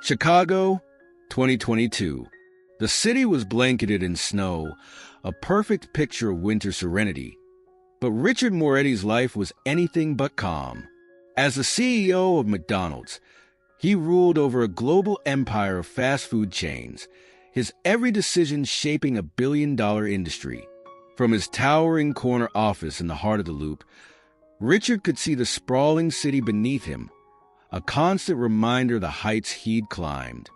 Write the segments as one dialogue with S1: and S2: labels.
S1: Chicago, 2022. The city was blanketed in snow, a perfect picture of winter serenity. But Richard Moretti's life was anything but calm. As the CEO of McDonald's, he ruled over a global empire of fast food chains, his every decision shaping a billion-dollar industry. From his towering corner office in the heart of the Loop, Richard could see the sprawling city beneath him, a constant reminder of the heights he'd climbed.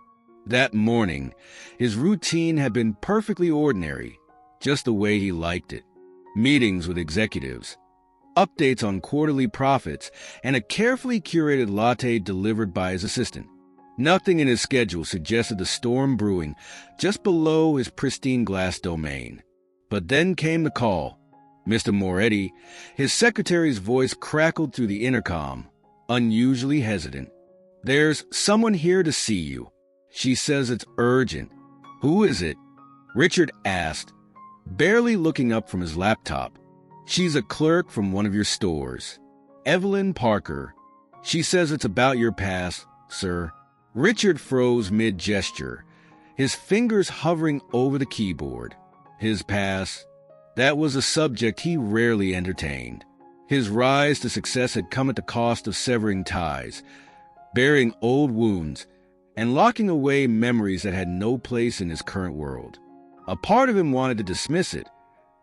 S1: That morning, his routine had been perfectly ordinary, just the way he liked it. Meetings with executives, updates on quarterly profits, and a carefully curated latte delivered by his assistant. Nothing in his schedule suggested the storm brewing just below his pristine glass domain. But then came the call. Mr. Moretti, his secretary's voice crackled through the intercom, unusually hesitant. "There's someone here to see you. She says it's urgent." "Who is it?" Richard asked, barely looking up from his laptop. "She's a clerk from one of your stores. Evelyn Parker. She says it's about your pass, sir." Richard froze mid-gesture, his fingers hovering over the keyboard. His pass. That was a subject he rarely entertained. His rise to success had come at the cost of severing ties, bearing old wounds, and locking away memories that had no place in his current world. A part of him wanted to dismiss it,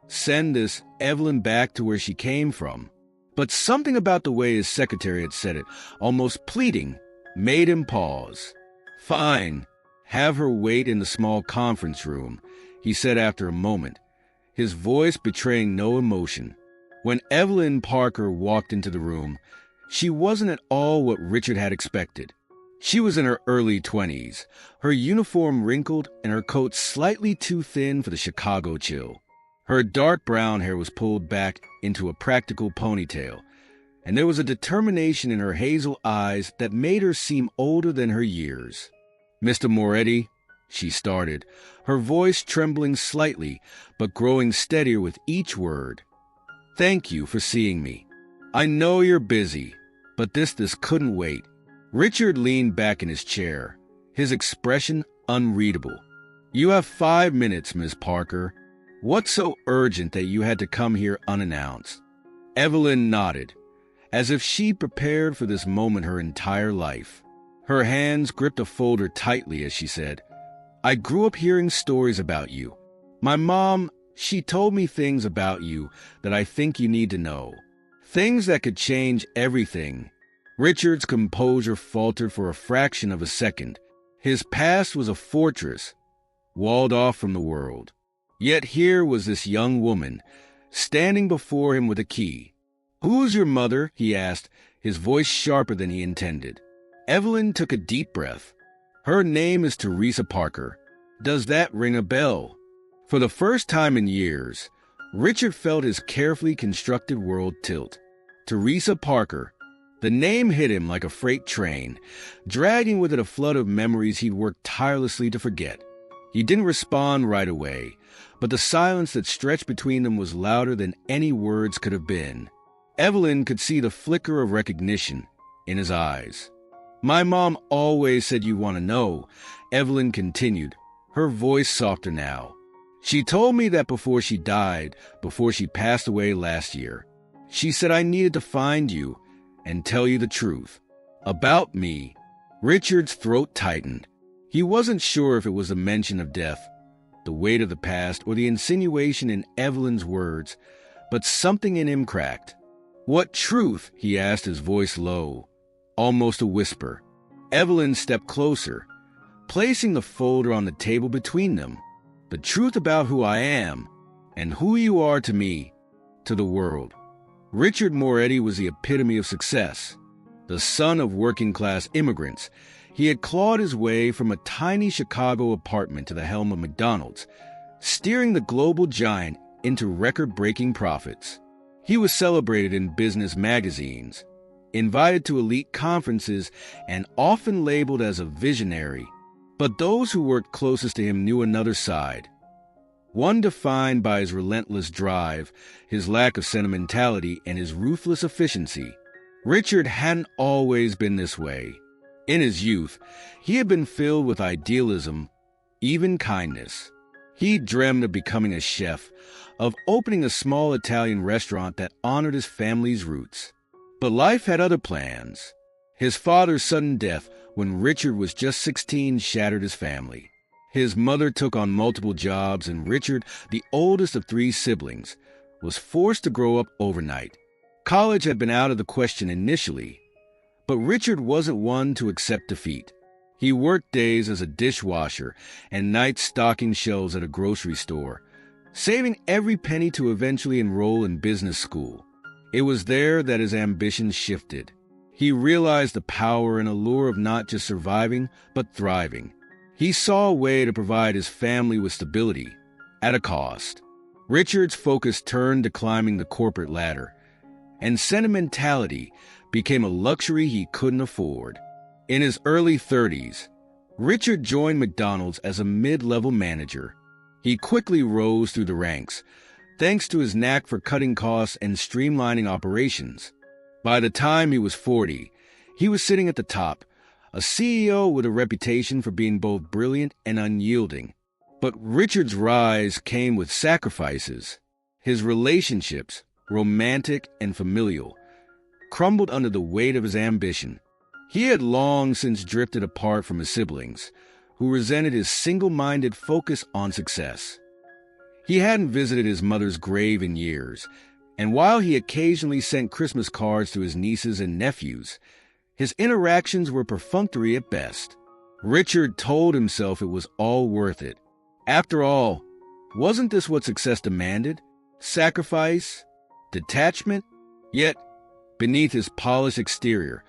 S1: send this Evelyn back to where she came from. But something about the way his secretary had said it, almost pleading, made him pause. "Fine. Have her wait in the small conference room," he said after a moment, his voice betraying no emotion. When Evelyn Parker walked into the room, she wasn't at all what Richard had expected. She was in her early 20s, her uniform wrinkled and her coat slightly too thin for the Chicago chill. Her dark brown hair was pulled back into a practical ponytail, and there was a determination in her hazel eyes that made her seem older than her years. "Mr. Moretti," she started, her voice trembling slightly but growing steadier with each word. "Thank you for seeing me. I know you're busy, but this couldn't wait." Richard leaned back in his chair, his expression unreadable. "You have 5 minutes, Miss Parker. What's so urgent that you had to come here unannounced?" Evelyn nodded, as if she prepared for this moment her entire life. Her hands gripped a folder tightly as she said, "I grew up hearing stories about you. My mom, she told me things about you that I think you need to know. Things that could change everything." Richard's composure faltered for a fraction of a second. His past was a fortress, walled off from the world. Yet here was this young woman, standing before him with a key. "Who's your mother?" he asked, his voice sharper than he intended. Evelyn took a deep breath. "Her name is Teresa Parker. Does that ring a bell?" For the first time in years, Richard felt his carefully constructed world tilt. Teresa Parker. The name hit him like a freight train, dragging with it a flood of memories he'd worked tirelessly to forget. He didn't respond right away, but the silence that stretched between them was louder than any words could have been. Evelyn could see the flicker of recognition in his eyes. "My mom always said you want to know," Evelyn continued, her voice softer now. "She told me that before she died, before she passed away last year. She said I needed to find you and tell you the truth. About me." Richard's throat tightened. He wasn't sure if it was a mention of death, the weight of the past, or the insinuation in Evelyn's words, but something in him cracked. "What truth?" he asked, his voice low, almost a whisper. Evelyn stepped closer, placing the folder on the table between them. "The truth about who I am, and who you are to me, to the world." Richard Moretti was the epitome of success. The son of working-class immigrants, he had clawed his way from a tiny Chicago apartment to the helm of McDonald's, steering the global giant into record-breaking profits. He was celebrated in business magazines, invited to elite conferences, and often labeled as a visionary. But those who worked closest to him knew another side, one defined by his relentless drive, his lack of sentimentality, and his ruthless efficiency. Richard hadn't always been this way. In his youth, he had been filled with idealism, even kindness. He dreamed of becoming a chef, of opening a small Italian restaurant that honored his family's roots. But life had other plans. His father's sudden death when Richard was just 16 shattered his family. His mother took on multiple jobs, and Richard, the oldest of 3 siblings, was forced to grow up overnight. College had been out of the question initially, but Richard wasn't one to accept defeat. He worked days as a dishwasher and nights stocking shelves at a grocery store, saving every penny to eventually enroll in business school. It was there that his ambitions shifted. He realized the power and allure of not just surviving, but thriving. He saw a way to provide his family with stability, at a cost. Richard's focus turned to climbing the corporate ladder, and sentimentality became a luxury he couldn't afford. In his early 30s, Richard joined McDonald's as a mid-level manager. He quickly rose through the ranks, thanks to his knack for cutting costs and streamlining operations. By the time he was 40, he was sitting at the top, a CEO with a reputation for being both brilliant and unyielding. But Richard's rise came with sacrifices. His relationships, romantic and familial, crumbled under the weight of his ambition. He had long since drifted apart from his siblings, who resented his single-minded focus on success. He hadn't visited his mother's grave in years, and while he occasionally sent Christmas cards to his nieces and nephews, his interactions were perfunctory at best. Richard told himself it was all worth it. After all, wasn't this what success demanded? Sacrifice? Detachment? Yet, beneath his polished exterior,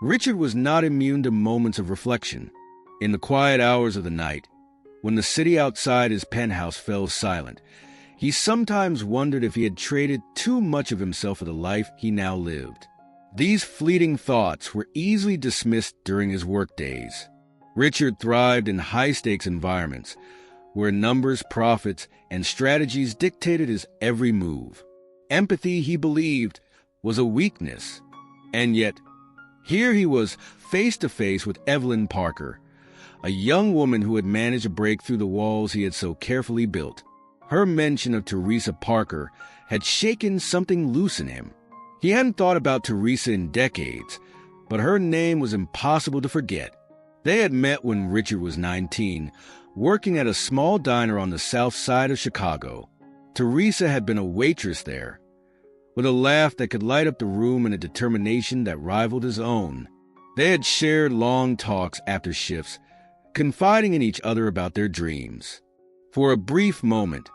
S1: Richard was not immune to moments of reflection. In the quiet hours of the night, when the city outside his penthouse fell silent, he sometimes wondered if he had traded too much of himself for the life he now lived. These fleeting thoughts were easily dismissed during his workdays. Richard thrived in high-stakes environments, where numbers, profits, and strategies dictated his every move. Empathy, he believed, was a weakness. And yet, here he was face to face with Evelyn Parker, a young woman who had managed to break through the walls he had so carefully built. Her mention of Teresa Parker had shaken something loose in him. He hadn't thought about Teresa in decades, but her name was impossible to forget. They had met when Richard was 19, working at a small diner on the south side of Chicago. Teresa had been a waitress there, with a laugh that could light up the room and a determination that rivaled his own. They had shared long talks after shifts, confiding in each other about their dreams. For a brief moment,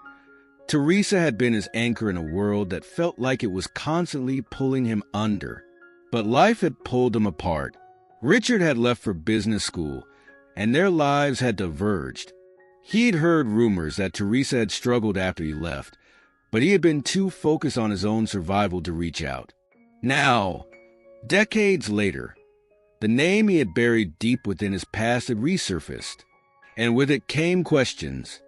S1: Teresa had been his anchor in a world that felt like it was constantly pulling him under. But life had pulled them apart. Richard had left for business school, and their lives had diverged. He'd heard rumors that Teresa had struggled after he left, but he had been too focused on his own survival to reach out. Now, decades later, the name he had buried deep within his past had resurfaced, and with it came questions.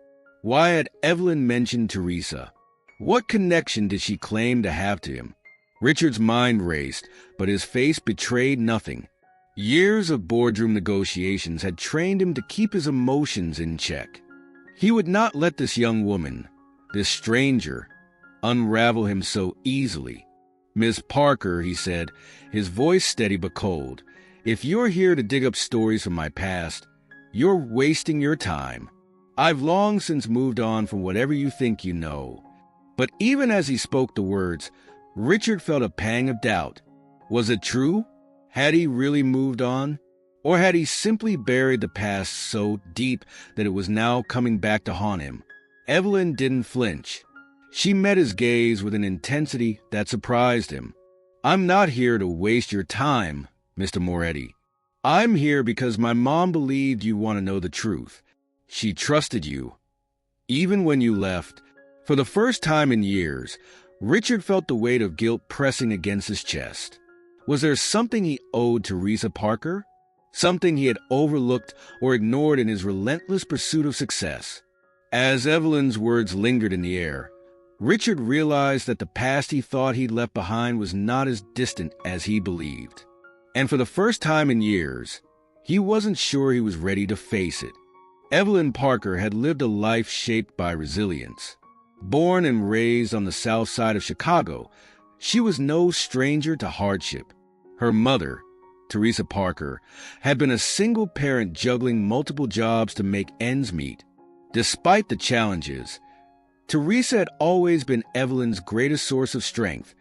S1: Why had Evelyn mentioned Teresa? What connection did she claim to have to him? Richard's mind raced, but his face betrayed nothing. Years of boardroom negotiations had trained him to keep his emotions in check. He would not let this young woman, this stranger, unravel him so easily. "Miss Parker," he said, his voice steady but cold, "if you're here to dig up stories from my past, you're wasting your time. I've long since moved on from whatever you think you know." But even as he spoke the words, Richard felt a pang of doubt. Was it true? Had he really moved on? Or had he simply buried the past so deep that it was now coming back to haunt him? Evelyn didn't flinch. She met his gaze with an intensity that surprised him. "I'm not here to waste your time, Mr. Moretti. I'm here because my mom believed you want to know the truth. She trusted you. Even when you left." For the first time in years, Richard felt the weight of guilt pressing against his chest. Was there something he owed Teresa Parker? Something he had overlooked or ignored in his relentless pursuit of success? As Evelyn's words lingered in the air, Richard realized that the past he thought he'd left behind was not as distant as he believed. And for the first time in years, He wasn't sure he was ready to face it. Evelyn Parker had lived a life shaped by resilience. Born and raised on the south side of Chicago, she was no stranger to hardship. Her mother, Teresa Parker, had been a single parent juggling multiple jobs to make ends meet. Despite the challenges, Teresa had always been Evelyn's greatest source of strength,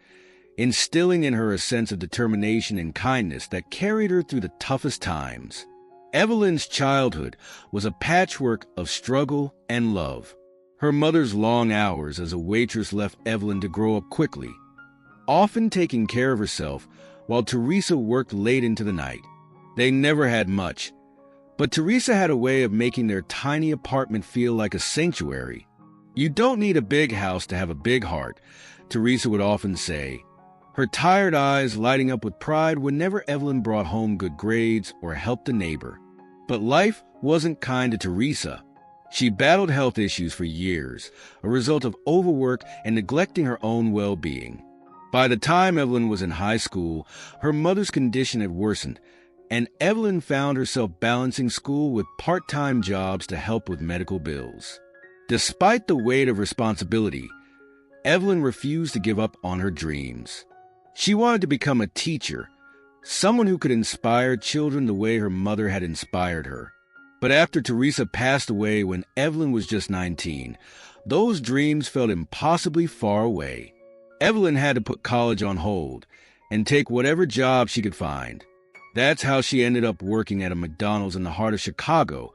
S1: instilling in her a sense of determination and kindness that carried her through the toughest times. Evelyn's childhood was a patchwork of struggle and love. Her mother's long hours as a waitress left Evelyn to grow up quickly, often taking care of herself while Teresa worked late into the night. They never had much, but Teresa had a way of making their tiny apartment feel like a sanctuary. "You don't need a big house to have a big heart," Teresa would often say, her tired eyes lighting up with pride whenever Evelyn brought home good grades or helped a neighbor. But life wasn't kind to Teresa. She battled health issues for years, a result of overwork and neglecting her own well-being. By the time Evelyn was in high school, her mother's condition had worsened, and Evelyn found herself balancing school with part-time jobs to help with medical bills. Despite the weight of responsibility, Evelyn refused to give up on her dreams. She wanted to become a teacher, someone who could inspire children the way her mother had inspired her. But after Teresa passed away when Evelyn was just 19, those dreams felt impossibly far away. Evelyn had to put college on hold and take whatever job she could find. That's how she ended up working at a McDonald's in the heart of Chicago,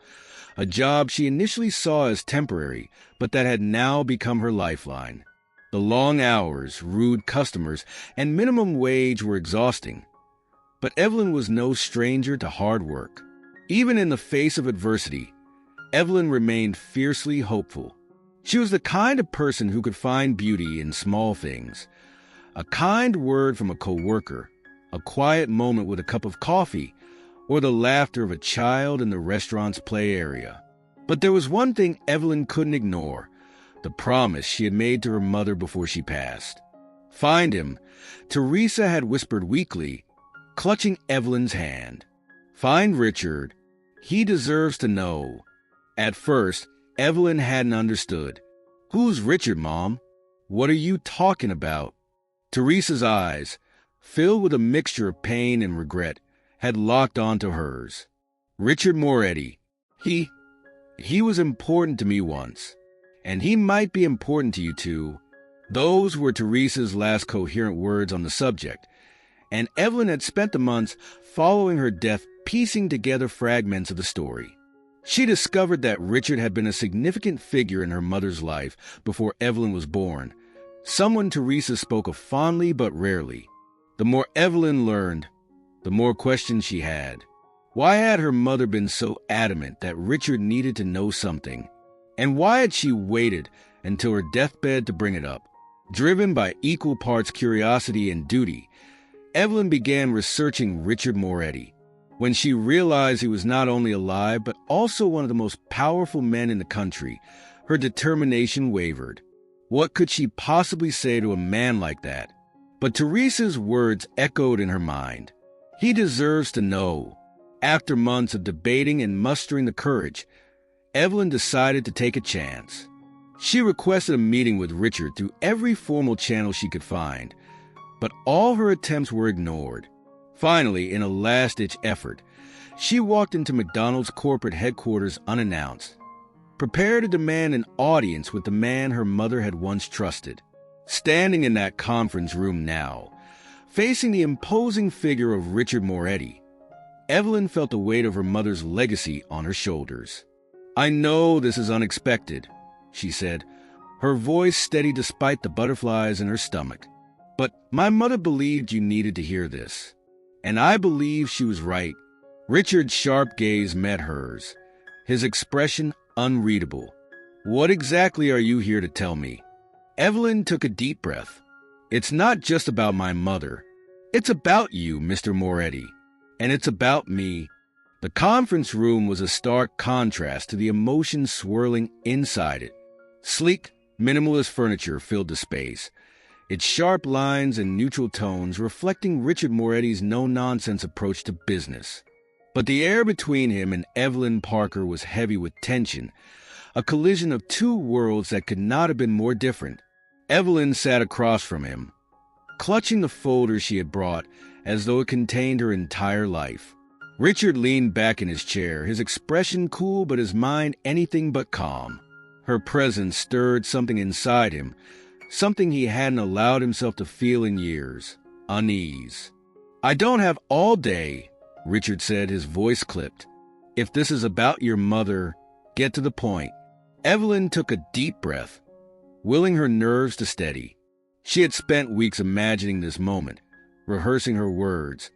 S1: a job she initially saw as temporary, but that had now become her lifeline. The long hours, rude customers, and minimum wage were exhausting. But Evelyn was no stranger to hard work. Even in the face of adversity, Evelyn remained fiercely hopeful. She was the kind of person who could find beauty in small things. A kind word from a coworker, a quiet moment with a cup of coffee, or the laughter of a child in the restaurant's play area. But there was one thing Evelyn couldn't ignore, the promise she had made to her mother before she passed. "Find him," Teresa had whispered weakly, clutching Evelyn's hand. "Find Richard. He deserves to know." At first, Evelyn hadn't understood. "Who's Richard, Mom? What are you talking about?" Teresa's eyes, filled with a mixture of pain and regret, had locked onto hers. "Richard Moretti. He was important to me once. And he might be important to you too." Those were Teresa's last coherent words on the subject, and Evelyn had spent the months following her death piecing together fragments of the story. She discovered that Richard had been a significant figure in her mother's life before Evelyn was born, someone Teresa spoke of fondly but rarely. The more Evelyn learned, the more questions she had. Why had her mother been so adamant that Richard needed to know something? And why had she waited until her deathbed to bring it up? Driven by equal parts curiosity and duty, Evelyn began researching Richard Moretti. When she realized he was not only alive, but also one of the most powerful men in the country, her determination wavered. What could she possibly say to a man like that? But Teresa's words echoed in her mind. He deserves to know. After months of debating and mustering the courage, Evelyn decided to take a chance. She requested a meeting with Richard through every formal channel she could find, but all her attempts were ignored. Finally, in a last-ditch effort, she walked into McDonald's corporate headquarters unannounced, prepared to demand an audience with the man her mother had once trusted. Standing in that conference room now, facing the imposing figure of Richard Moretti, Evelyn felt the weight of her mother's legacy on her shoulders. "I know this is unexpected," she said, her voice steady despite the butterflies in her stomach. "But my mother believed you needed to hear this. And I believe she was right." Richard's sharp gaze met hers, his expression unreadable. "What exactly are you here to tell me?" Evelyn took a deep breath. "It's not just about my mother. It's about you, Mr. Moretti. And it's about me." The conference room was a stark contrast to the emotions swirling inside it. Sleek, minimalist furniture filled the space, its sharp lines and neutral tones reflecting Richard Moretti's no-nonsense approach to business. But the air between him and Evelyn Parker was heavy with tension, a collision of two worlds that could not have been more different. Evelyn sat across from him, clutching the folder she had brought as though it contained her entire life. Richard leaned back in his chair, his expression cool but his mind anything but calm. Her presence stirred something inside him, something he hadn't allowed himself to feel in years: unease. "I don't have all day," Richard said, his voice clipped. "If this is about your mother, get to the point." Evelyn took a deep breath, willing her nerves to steady. She had spent weeks imagining this moment, rehearsing her words,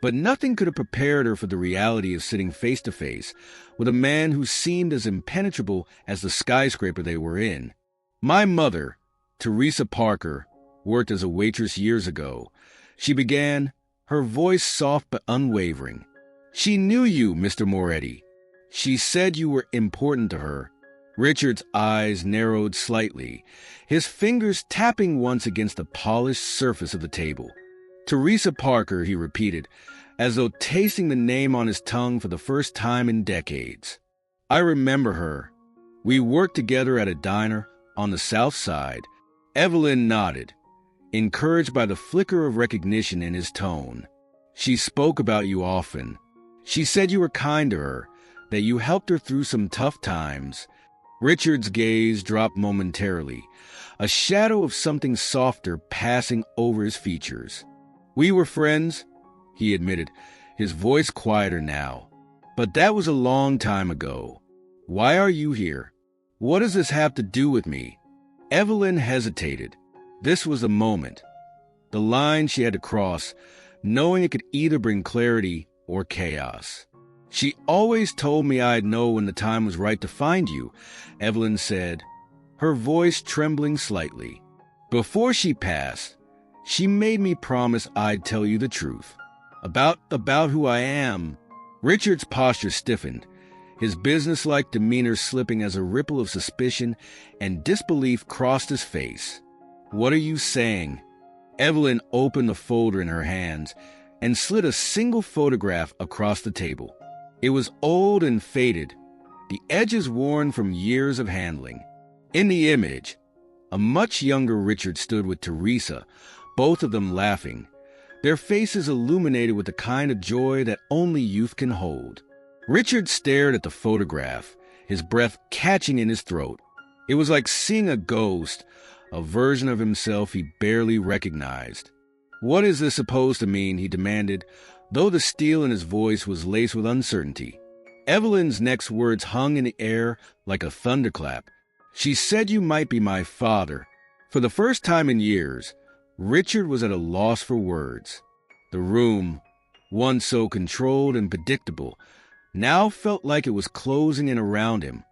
S1: but nothing could have prepared her for the reality of sitting face to face with a man who seemed as impenetrable as the skyscraper they were in. "My mother, Teresa Parker, worked as a waitress years ago," she began, her voice soft but unwavering. "She knew you, Mr. Moretti. She said you were important to her." Richard's eyes narrowed slightly, his fingers tapping once against the polished surface of the table. "Teresa Parker," he repeated, as though tasting the name on his tongue for the first time in decades. "I remember her. We worked together at a diner on the South Side." Evelyn nodded, encouraged by the flicker of recognition in his tone. "She spoke about you often. She said you were kind to her, that you helped her through some tough times." Richard's gaze dropped momentarily, a shadow of something softer passing over his features. "We were friends," he admitted, his voice quieter now. "But that was a long time ago. Why are you here? What does this have to do with me?" Evelyn hesitated. This was the moment, the line she had to cross, knowing it could either bring clarity or chaos. "She always told me I'd know when the time was right to find you," Evelyn said, her voice trembling slightly. "Before she passed, she made me promise I'd tell you the truth. About who I am." Richard's posture stiffened, his businesslike demeanor slipping as a ripple of suspicion and disbelief crossed his face. "What are you saying?" Evelyn opened the folder in her hands and slid a single photograph across the table. It was old and faded, the edges worn from years of handling. In the image, a much younger Richard stood with Teresa, both of them laughing, their faces illuminated with the kind of joy that only youth can hold. Richard stared at the photograph, his breath catching in his throat. It was like seeing a ghost, a version of himself he barely recognized. "What is this supposed to mean?" he demanded, though the steel in his voice was laced with uncertainty. Evelyn's next words hung in the air like a thunderclap. "She said you might be my father." For the first time in years, Richard was at a loss for words. The room, once so controlled and predictable, now felt like it was closing in around him.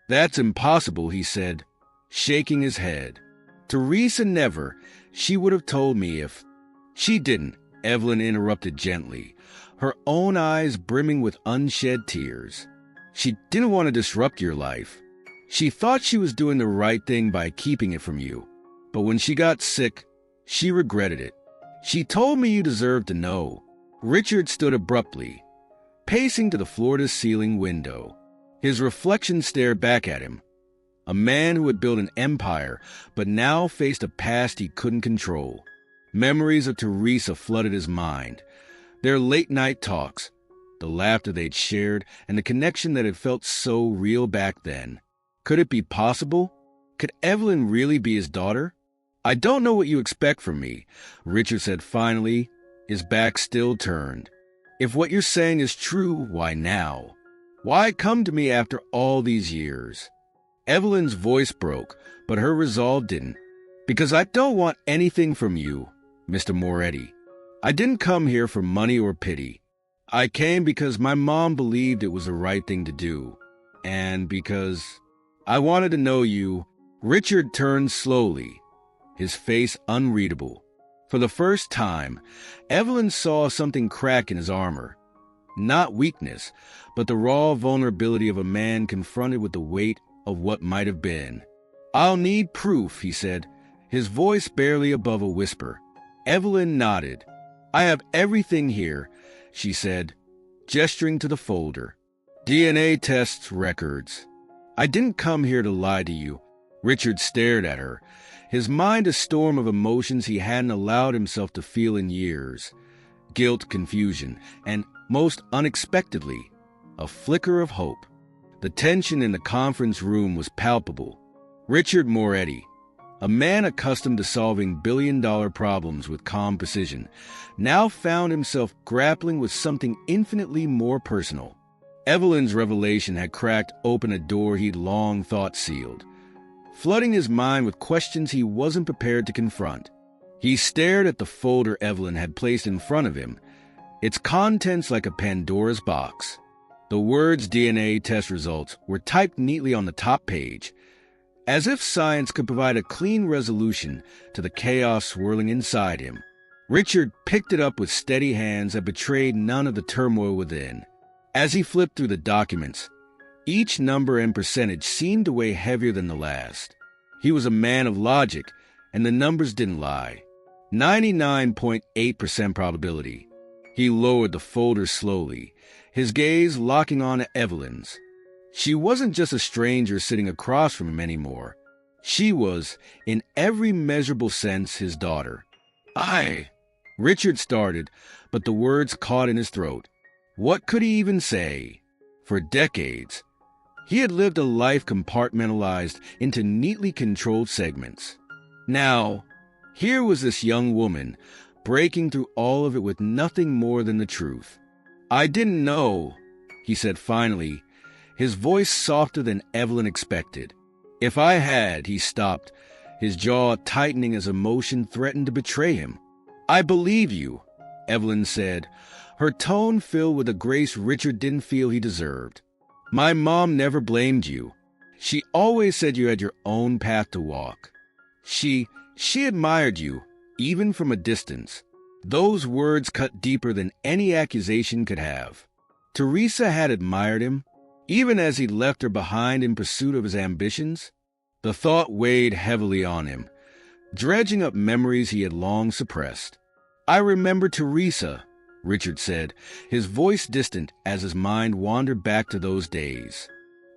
S1: "That's impossible," he said, shaking his head. "Teresa never. She would have told me if—" "She didn't," Evelyn interrupted gently, her own eyes brimming with unshed tears. "She didn't want to disrupt your life. She thought she was doing the right thing by keeping it from you. But when she got sick, she regretted it. She told me you deserved to know." Richard stood abruptly, pacing to the floor-to-ceiling window. His reflection stared back at him. A man who had built an empire, but now faced a past he couldn't control. Memories of Teresa flooded his mind. Their late-night talks, the laughter they'd shared, and the connection that had felt so real back then. Could it be possible? Could Evelyn really be his daughter? "I don't know what you expect from me," Richard said finally, his back still turned. "If what you're saying is true, why now? Why come to me after all these years?" Evelyn's voice broke, but her resolve didn't. "Because I don't want anything from you, Mr. Moretti. I didn't come here for money or pity. I came because my mom believed it was the right thing to do. And because I wanted to know you." Richard turned slowly, his face unreadable. For the first time, Evelyn saw something crack in his armor. Not weakness, but the raw vulnerability of a man confronted with the weight of what might have been. "I'll need proof," he said, his voice barely above a whisper. Evelyn nodded. "I have everything here," she said, gesturing to the folder. DNA tests records. I didn't come here to lie to you. Richard stared at her, his mind a storm of emotions he hadn't allowed himself to feel in years. Guilt, confusion, and, most unexpectedly, a flicker of hope. The tension in the conference room was palpable. Richard Moretti, a man accustomed to solving billion-dollar problems with calm precision, now found himself grappling with something infinitely more personal. Evelyn's revelation had cracked open a door he'd long thought sealed, flooding his mind with questions he wasn't prepared to confront. He stared at the folder Evelyn had placed in front of him, its contents like a Pandora's box. The words DNA test results were typed neatly on the top page, as if science could provide a clean resolution to the chaos swirling inside him. Richard picked it up with steady hands that betrayed none of the turmoil within. As he flipped through the documents, each number and percentage seemed to weigh heavier than the last. He was a man of logic, and the numbers didn't lie. 99.8% probability. He lowered the folder slowly, his gaze locking on Evelyn's. She wasn't just a stranger sitting across from him anymore. She was, in every measurable sense, his daughter. Richard started, but the words caught in his throat. What could he even say? For decades, he had lived a life compartmentalized into neatly controlled segments. Now, here was this young woman, breaking through all of it with nothing more than the truth. I didn't know, he said finally, his voice softer than Evelyn expected. If I had, he stopped, his jaw tightening as emotion threatened to betray him. I believe you, Evelyn said, her tone filled with a grace Richard didn't feel he deserved. My mom never blamed you. She always said you had your own path to walk. She admired you, even from a distance. Those words cut deeper than any accusation could have. Teresa had admired him, even as he left her behind in pursuit of his ambitions. The thought weighed heavily on him, dredging up memories he had long suppressed. I remember Teresa, Richard said, his voice distant as his mind wandered back to those days.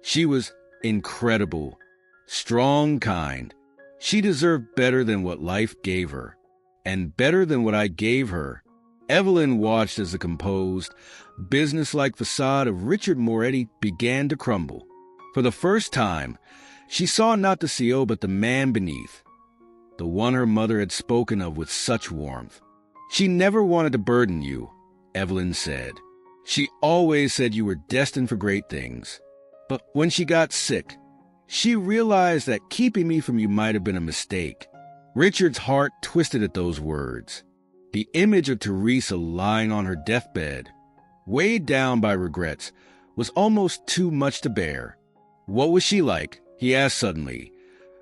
S1: She was incredible, strong, kind. She deserved better than what life gave her, and better than what I gave her. Evelyn watched as the composed, businesslike facade of Richard Moretti began to crumble. For the first time, she saw not the CEO but the man beneath, the one her mother had spoken of with such warmth. She never wanted to burden you, Evelyn said. She always said you were destined for great things. But when she got sick, she realized that keeping me from you might have been a mistake. Richard's heart twisted at those words. The image of Teresa lying on her deathbed, weighed down by regrets, was almost too much to bear. What was she like? He asked suddenly,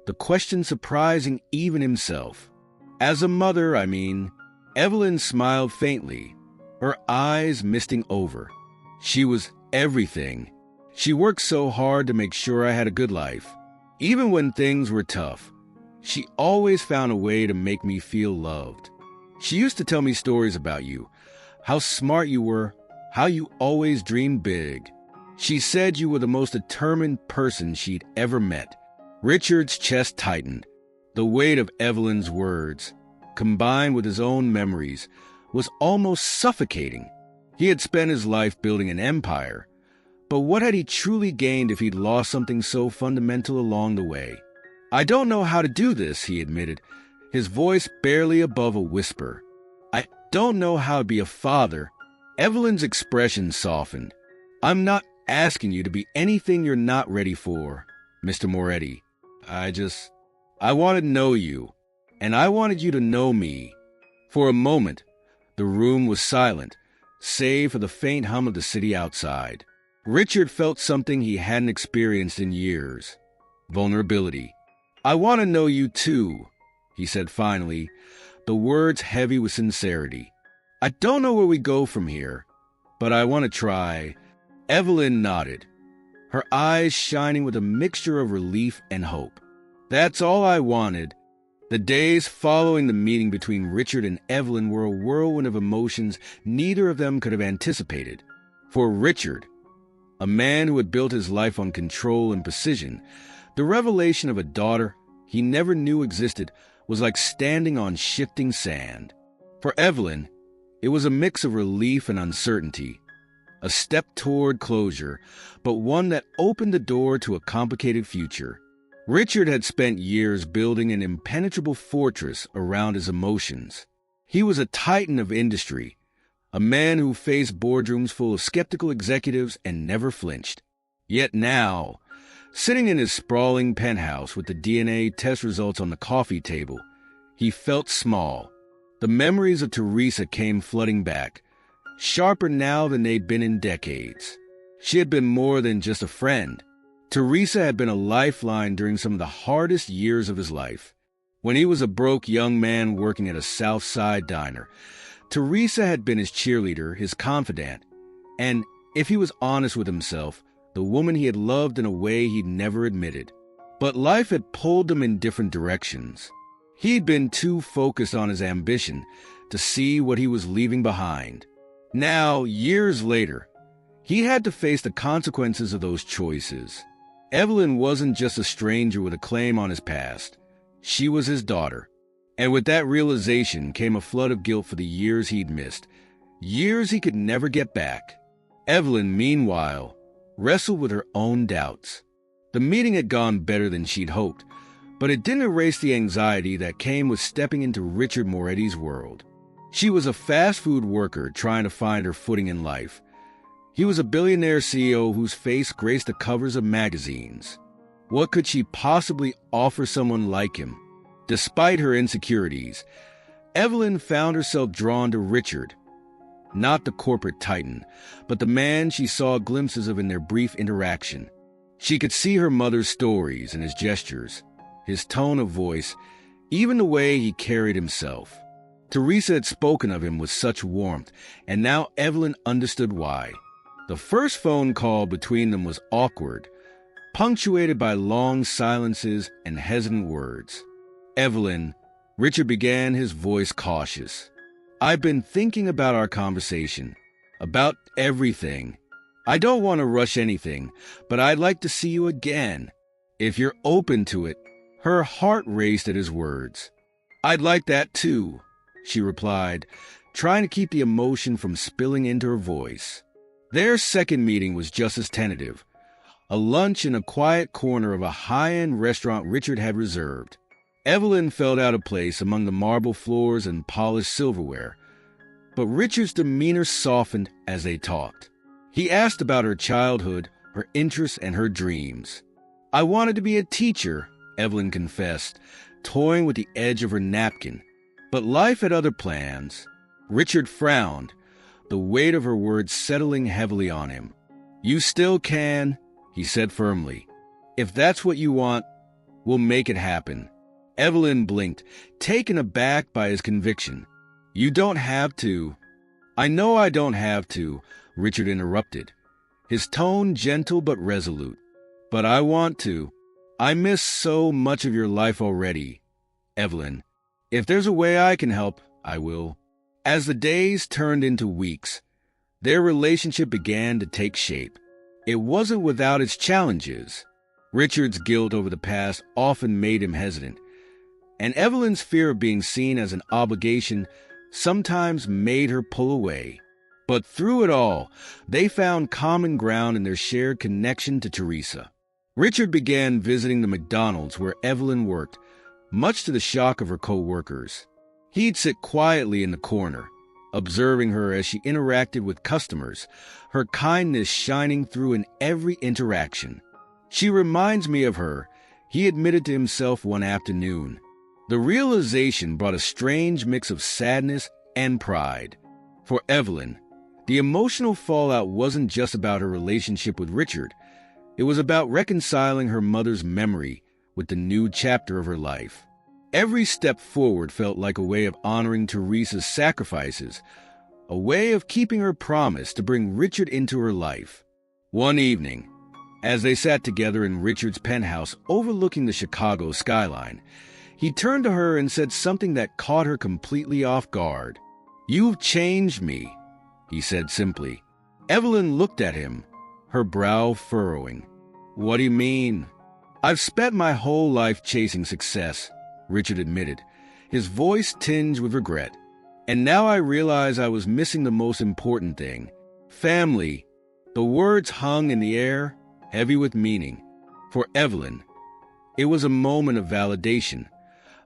S1: the question surprising even himself. As a mother, I mean. Evelyn smiled faintly, her eyes misting over. She was everything. She worked so hard to make sure I had a good life. Even when things were tough, she always found a way to make me feel loved. She used to tell me stories about you, how smart you were, how you always dreamed big. She said you were the most determined person she'd ever met. Richard's chest tightened. The weight of Evelyn's words, combined with his own memories, was almost suffocating. He had spent his life building an empire, but what had he truly gained if he'd lost something so fundamental along the way? I don't know how to do this, he admitted, his voice barely above a whisper. I don't know how to be a father. Evelyn's expression softened. I'm not asking you to be anything you're not ready for, Mr. Moretti. I wanted to know you, and I wanted you to know me. For a moment, the room was silent, save for the faint hum of the city outside. Richard felt something he hadn't experienced in years. Vulnerability. I want to know you too, he said finally, the words heavy with sincerity. I don't know where we go from here, but I want to try. Evelyn nodded, her eyes shining with a mixture of relief and hope. That's all I wanted. The days following the meeting between Richard and Evelyn were a whirlwind of emotions neither of them could have anticipated. For Richard, a man who had built his life on control and precision, the revelation of a daughter he never knew existed was like standing on shifting sand. For Evelyn, it was a mix of relief and uncertainty, a step toward closure, but one that opened the door to a complicated future. Richard had spent years building an impenetrable fortress around his emotions. He was a titan of industry, a man who faced boardrooms full of skeptical executives and never flinched. Yet now, sitting in his sprawling penthouse with the DNA test results on the coffee table, he felt small. The memories of Teresa came flooding back, sharper now than they'd been in decades. She had been more than just a friend. Teresa had been a lifeline during some of the hardest years of his life. When he was a broke young man working at a South Side diner, Teresa had been his cheerleader, his confidant, and, if he was honest with himself, the woman he had loved in a way he'd never admitted. But life had pulled them in different directions. He'd been too focused on his ambition to see what he was leaving behind. Now, years later, he had to face the consequences of those choices. Evelyn wasn't just a stranger with a claim on his past. She was his daughter. And with that realization came a flood of guilt for the years he'd missed, years he could never get back. Evelyn, meanwhile, wrestled with her own doubts. The meeting had gone better than she'd hoped, but it didn't erase the anxiety that came with stepping into Richard Moretti's world. She was a fast food worker trying to find her footing in life. He was a billionaire CEO whose face graced the covers of magazines. What could she possibly offer someone like him? Despite her insecurities, Evelyn found herself drawn to Richard, not the corporate titan, but the man she saw glimpses of in their brief interaction. She could see her mother's stories in his gestures, his tone of voice, even the way he carried himself. Teresa had spoken of him with such warmth, and now Evelyn understood why. The first phone call between them was awkward, punctuated by long silences and hesitant words. "Evelyn," Richard began, his voice cautious. "I've been thinking about our conversation, about everything. I don't want to rush anything, but I'd like to see you again, if you're open to it." Her heart raced at his words. "I'd like that too," she replied, trying to keep the emotion from spilling into her voice. Their second meeting was just as tentative, a lunch in a quiet corner of a high-end restaurant Richard had reserved. Evelyn felt out of place among the marble floors and polished silverware, but Richard's demeanor softened as they talked. He asked about her childhood, her interests, and her dreams. "I wanted to be a teacher," Evelyn confessed, toying with the edge of her napkin. But life had other plans. Richard frowned, the weight of her words settling heavily on him. "You still can," he said firmly. "If that's what you want, we'll make it happen." Evelyn blinked, taken aback by his conviction. "You don't have to." "I know I don't have to," Richard interrupted, his tone gentle but resolute. "But I want to. I miss so much of your life already, Evelyn. If there's a way I can help, I will." As the days turned into weeks, their relationship began to take shape. It wasn't without its challenges. Richard's guilt over the past often made him hesitant, and Evelyn's fear of being seen as an obligation sometimes made her pull away. But through it all, they found common ground in their shared connection to Teresa. Richard began visiting the McDonald's where Evelyn worked, much to the shock of her co-workers. He'd sit quietly in the corner, observing her as she interacted with customers, her kindness shining through in every interaction. "She reminds me of her," he admitted to himself one afternoon. The realization brought a strange mix of sadness and pride. For Evelyn, the emotional fallout wasn't just about her relationship with Richard. It was about reconciling her mother's memory with the new chapter of her life. Every step forward felt like a way of honoring Teresa's sacrifices, a way of keeping her promise to bring Richard into her life. One evening, as they sat together in Richard's penthouse overlooking the Chicago skyline, he turned to her and said something that caught her completely off guard. "You've changed me," he said simply. Evelyn looked at him, her brow furrowing. "What do you mean?" "I've spent my whole life chasing success," Richard admitted, his voice tinged with regret. "And now I realize I was missing the most important thing. Family." The words hung in the air, heavy with meaning. For Evelyn, it was a moment of validation,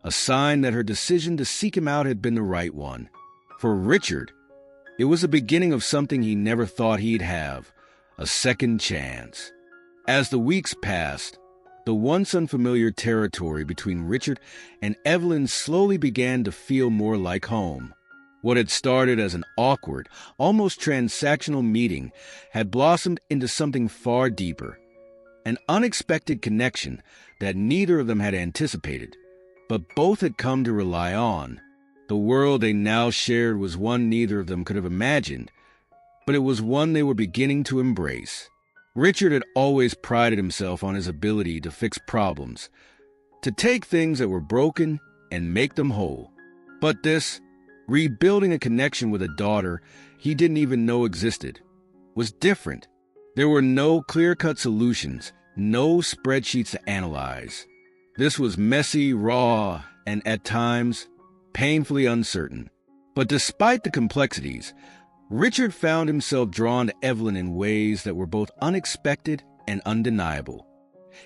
S1: a sign that her decision to seek him out had been the right one. For Richard, it was the beginning of something he never thought he'd have, a second chance. As the weeks passed, the once unfamiliar territory between Richard and Evelyn slowly began to feel more like home. What had started as an awkward, almost transactional meeting had blossomed into something far deeper, an unexpected connection that neither of them had anticipated, but both had come to rely on. The world they now shared was one neither of them could have imagined, but it was one they were beginning to embrace. Richard had always prided himself on his ability to fix problems, to take things that were broken and make them whole. But this, rebuilding a connection with a daughter he didn't even know existed, was different. There were no clear-cut solutions, no spreadsheets to analyze. This was messy, raw, and at times, painfully uncertain. But despite the complexities, Richard found himself drawn to Evelyn in ways that were both unexpected and undeniable.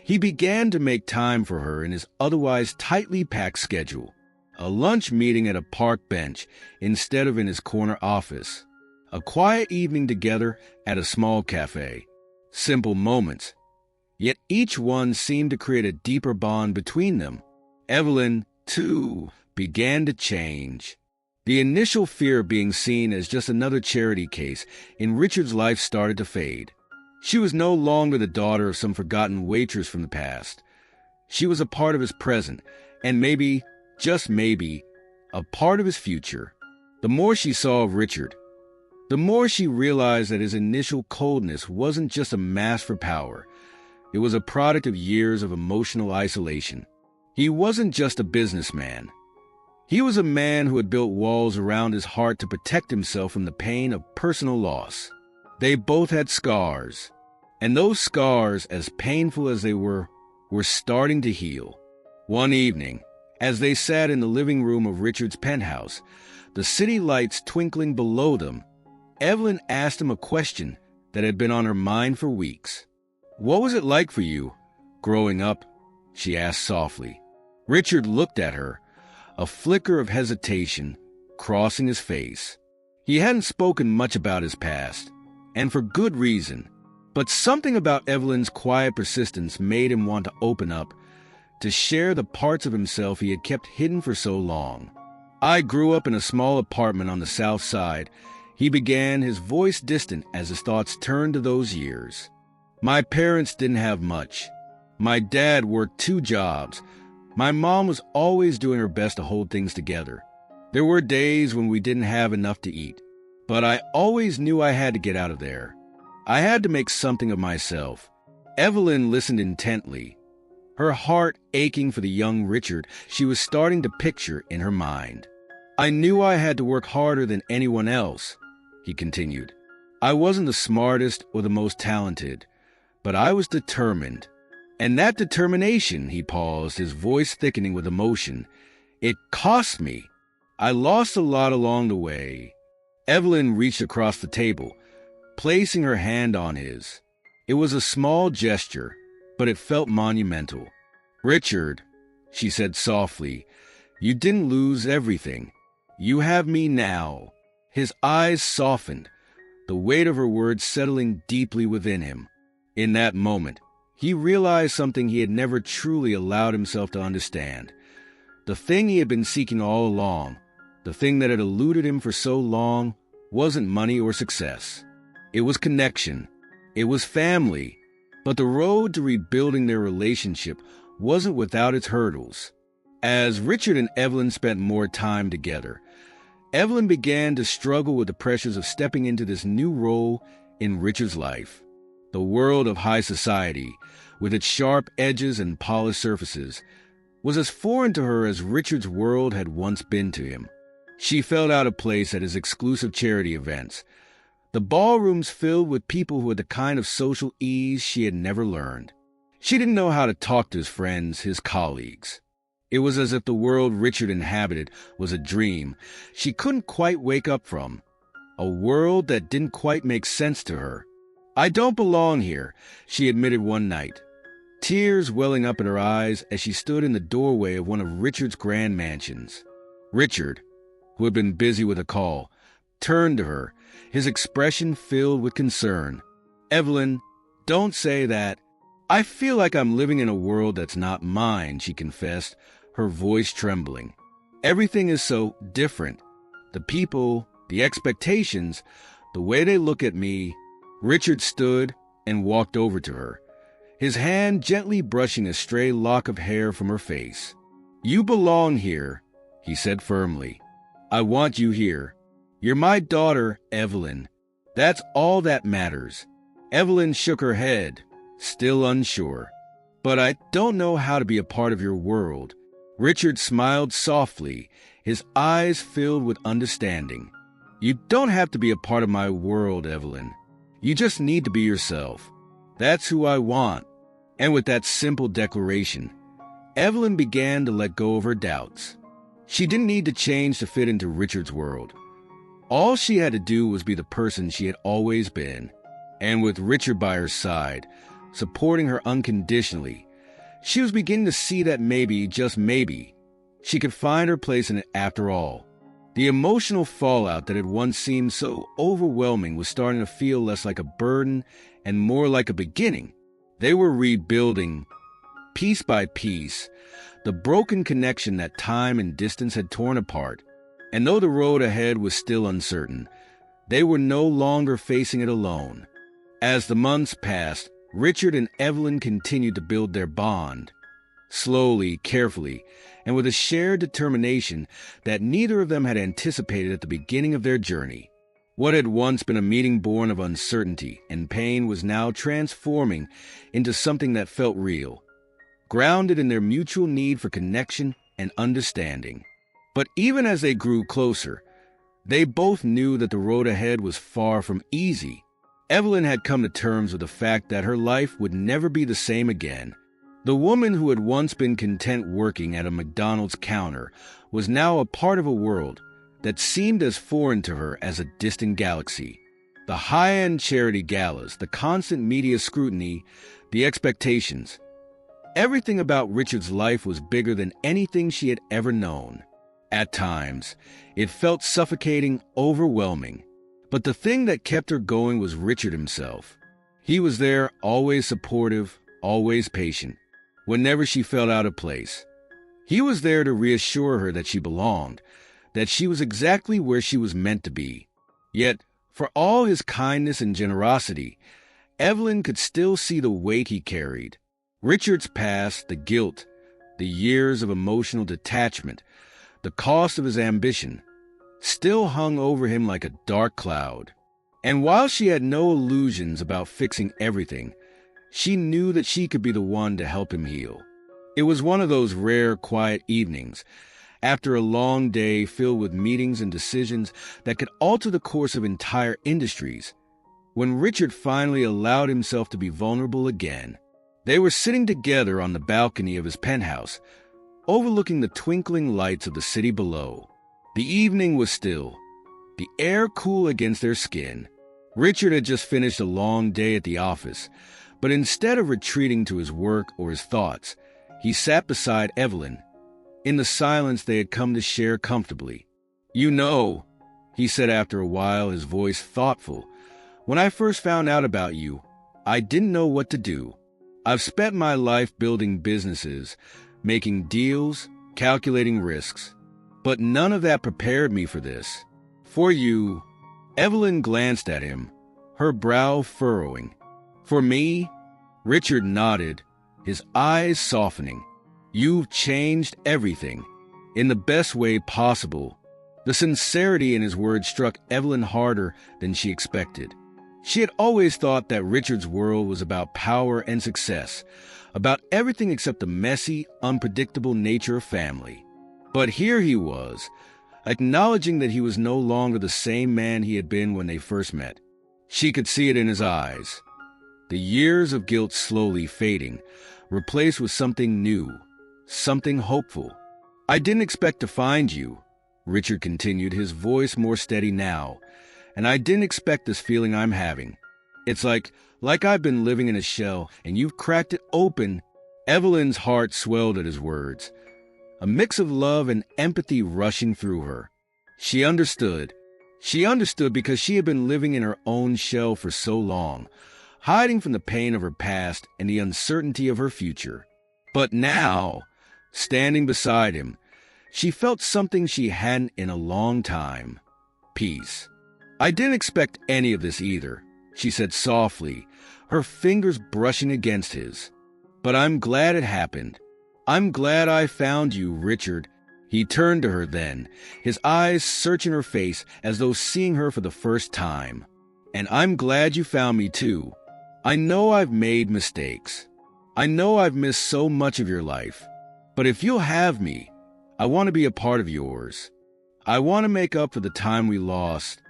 S1: He began to make time for her in his otherwise tightly packed schedule. A lunch meeting at a park bench instead of in his corner office. A quiet evening together at a small cafe. Simple moments. Yet each one seemed to create a deeper bond between them. Evelyn, too, began to change. The initial fear of being seen as just another charity case in Richard's life started to fade. She was no longer the daughter of some forgotten waitress from the past. She was a part of his present, and maybe, just maybe, a part of his future. The more she saw of Richard, the more she realized that his initial coldness wasn't just a mask for power. It was a product of years of emotional isolation. He wasn't just a businessman. He was a man who had built walls around his heart to protect himself from the pain of personal loss. They both had scars, and those scars, as painful as they were starting to heal. One evening, as they sat in the living room of Richard's penthouse, the city lights twinkling below them, Evelyn asked him a question that had been on her mind for weeks. "What was it like for you, growing up?" she asked softly. Richard looked at her, a flicker of hesitation crossing his face. He hadn't spoken much about his past, and for good reason, but something about Evelyn's quiet persistence made him want to open up, to share the parts of himself he had kept hidden for so long. "I grew up in a small apartment on the south side," he began, his voice distant as his thoughts turned to those years. "My parents didn't have much. My dad worked 2 jobs. My mom was always doing her best to hold things together. There were days when we didn't have enough to eat, but I always knew I had to get out of there. I had to make something of myself." Evelyn listened intently, her heart aching for the young Richard she was starting to picture in her mind. "I knew I had to work harder than anyone else," he continued. "I wasn't the smartest or the most talented, but I was determined. And that determination," he paused, his voice thickening with emotion, "it cost me. I lost a lot along the way." Evelyn reached across the table, placing her hand on his. It was a small gesture, but it felt monumental. "Richard," she said softly, "you didn't lose everything. You have me now." His eyes softened, the weight of her words settling deeply within him. In that moment, he realized something he had never truly allowed himself to understand. The thing he had been seeking all along, the thing that had eluded him for so long, wasn't money or success. It was connection. It was family. But the road to rebuilding their relationship wasn't without its hurdles. As Richard and Evelyn spent more time together, Evelyn began to struggle with the pressures of stepping into this new role in Richard's life. The world of high society, with its sharp edges and polished surfaces, was as foreign to her as Richard's world had once been to him. She felt out of place at his exclusive charity events, The ballrooms filled with people who had the kind of social ease she had never learned. She didn't know how to talk to his friends, his colleagues. It was as if the world Richard inhabited was a dream she couldn't quite wake up from, a world that didn't quite make sense to her. "I don't belong here," she admitted one night, tears welling up in her eyes as she stood in the doorway of one of Richard's grand mansions. Richard, who had been busy with a call, turned to her, his expression filled with concern. "Evelyn, don't say that. I feel like I'm living in a world that's not mine," she confessed, her voice trembling. "Everything is so different. The people, the expectations, the way they look at me." Richard stood and walked over to her, his hand gently brushing a stray lock of hair from her face. "You belong here," he said firmly. "I want you here. You're my daughter, Evelyn. That's all that matters." Evelyn shook her head, still unsure. "But I don't know how to be a part of your world." Richard smiled softly, his eyes filled with understanding. "You don't have to be a part of my world, Evelyn. You just need to be yourself. That's who I want." And with that simple declaration, Evelyn began to let go of her doubts. She didn't need to change to fit into Richard's world. All she had to do was be the person she had always been. And with Richard by her side, supporting her unconditionally, she was beginning to see that maybe, just maybe, she could find her place in it after all. The emotional fallout that had once seemed so overwhelming was starting to feel less like a burden and more like a beginning. They were rebuilding, piece by piece, the broken connection that time and distance had torn apart. And though the road ahead was still uncertain, they were no longer facing it alone. As the months passed, Richard and Evelyn continued to build their bond, slowly, carefully, and with a shared determination that neither of them had anticipated at the beginning of their journey. What had once been a meeting born of uncertainty and pain was now transforming into something that felt real, grounded in their mutual need for connection and understanding. But even as they grew closer, they both knew that the road ahead was far from easy. Evelyn had come to terms with the fact that her life would never be the same again. The woman who had once been content working at a McDonald's counter was now a part of a world that seemed as foreign to her as a distant galaxy. The high-end charity galas, the constant media scrutiny, the expectations. Everything about Richard's life was bigger than anything she had ever known. At times, it felt suffocating, overwhelming. But the thing that kept her going was Richard himself. He was there, always supportive, always patient, whenever she felt out of place. He was there to reassure her that she belonged, that she was exactly where she was meant to be. Yet, for all his kindness and generosity, Evelyn could still see the weight he carried. Richard's past, the guilt, the years of emotional detachment, the cost of his ambition, still hung over him like a dark cloud. And while she had no illusions about fixing everything, she knew that she could be the one to help him heal. It was one of those rare, quiet evenings, after a long day filled with meetings and decisions that could alter the course of entire industries, when Richard finally allowed himself to be vulnerable again. They were sitting together on the balcony of his penthouse, overlooking the twinkling lights of the city below. The evening was still, the air cool against their skin. Richard had just finished a long day at the office, but instead of retreating to his work or his thoughts, he sat beside Evelyn. In the silence they had come to share comfortably. "You know," he said after a while, his voice thoughtful, "when I first found out about you, I didn't know what to do. I've spent my life building businesses, making deals, calculating risks. But none of that prepared me for this. For you," Evelyn glanced at him, her brow furrowing. "For me?" Richard nodded, his eyes softening. "You've changed everything, in the best way possible." The sincerity in his words struck Evelyn harder than she expected. She had always thought that Richard's world was about power and success, about everything except the messy, unpredictable nature of family. But here he was, acknowledging that he was no longer the same man he had been when they first met. She could see it in his eyes. The years of guilt slowly fading, replaced with something new, something hopeful. "I didn't expect to find you," Richard continued, his voice more steady now. "And I didn't expect this feeling I'm having. It's like I've been living in a shell and you've cracked it open." Evelyn's heart swelled at his words, a mix of love and empathy rushing through her. She understood. She understood because she had been living in her own shell for so long, hiding from the pain of her past and the uncertainty of her future. But now, standing beside him, she felt something she hadn't in a long time: peace. "I didn't expect any of this either," she said softly, her fingers brushing against his. "But I'm glad it happened. I'm glad I found you, Richard." He turned to her then, his eyes searching her face as though seeing her for the first time. "And I'm glad you found me too. I know I've made mistakes. I know I've missed so much of your life. But if you'll have me, I want to be a part of yours. I want to make up for the time we lost."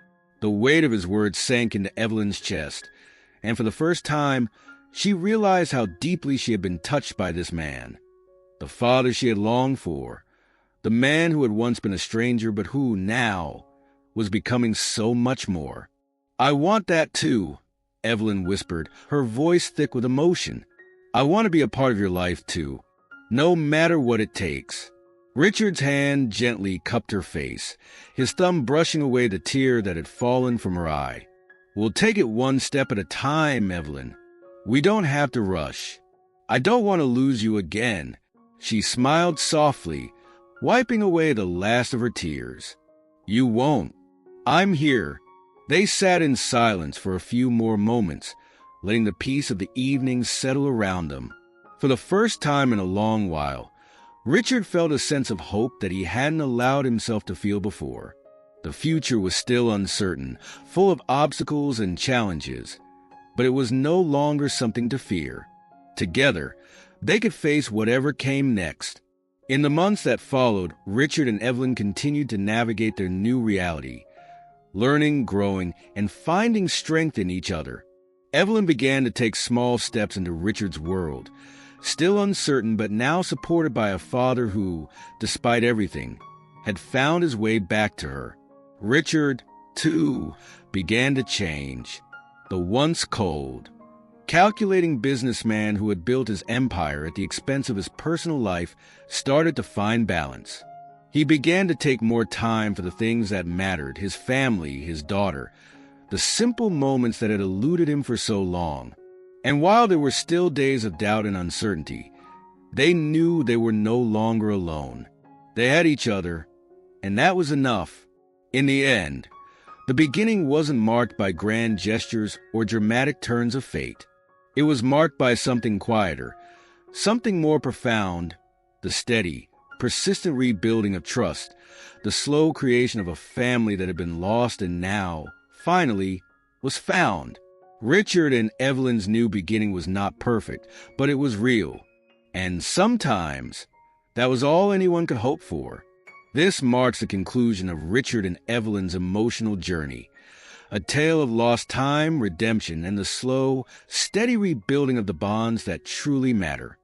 S1: The weight of his words sank into Evelyn's chest, and for the first time, she realized how deeply she had been touched by this man. The father she had longed for, the man who had once been a stranger but who, now, was becoming so much more. "I want that too," Evelyn whispered, her voice thick with emotion. "I want to be a part of your life too, no matter what it takes." Richard's hand gently cupped her face, his thumb brushing away the tear that had fallen from her eye. "We'll take it one step at a time, Evelyn. We don't have to rush. I don't want to lose you again." She smiled softly, wiping away the last of her tears. "You won't. I'm here." They sat in silence for a few more moments, letting the peace of the evening settle around them. For the first time in a long while, Richard felt a sense of hope that he hadn't allowed himself to feel before. The future was still uncertain, full of obstacles and challenges, but it was no longer something to fear. Together, they could face whatever came next. In the months that followed, Richard and Evelyn continued to navigate their new reality, learning, growing, and finding strength in each other. Evelyn began to take small steps into Richard's world, still uncertain but now supported by a father who, despite everything, had found his way back to her. Richard, too, began to change. The once cold, calculating businessman who had built his empire at the expense of his personal life started to find balance. He began to take more time for the things that mattered: his family, his daughter, the simple moments that had eluded him for so long. And while there were still days of doubt and uncertainty, they knew they were no longer alone. They had each other, and that was enough. In the end, the beginning wasn't marked by grand gestures or dramatic turns of fate. It was marked by something quieter, something more profound: the steady, persistent rebuilding of trust, the slow creation of a family that had been lost and now, finally, was found. Richard and Evelyn's new beginning was not perfect, but it was real. And sometimes, that was all anyone could hope for. This marks the conclusion of Richard and Evelyn's emotional journey, a tale of lost time, redemption, and the slow, steady rebuilding of the bonds that truly matter.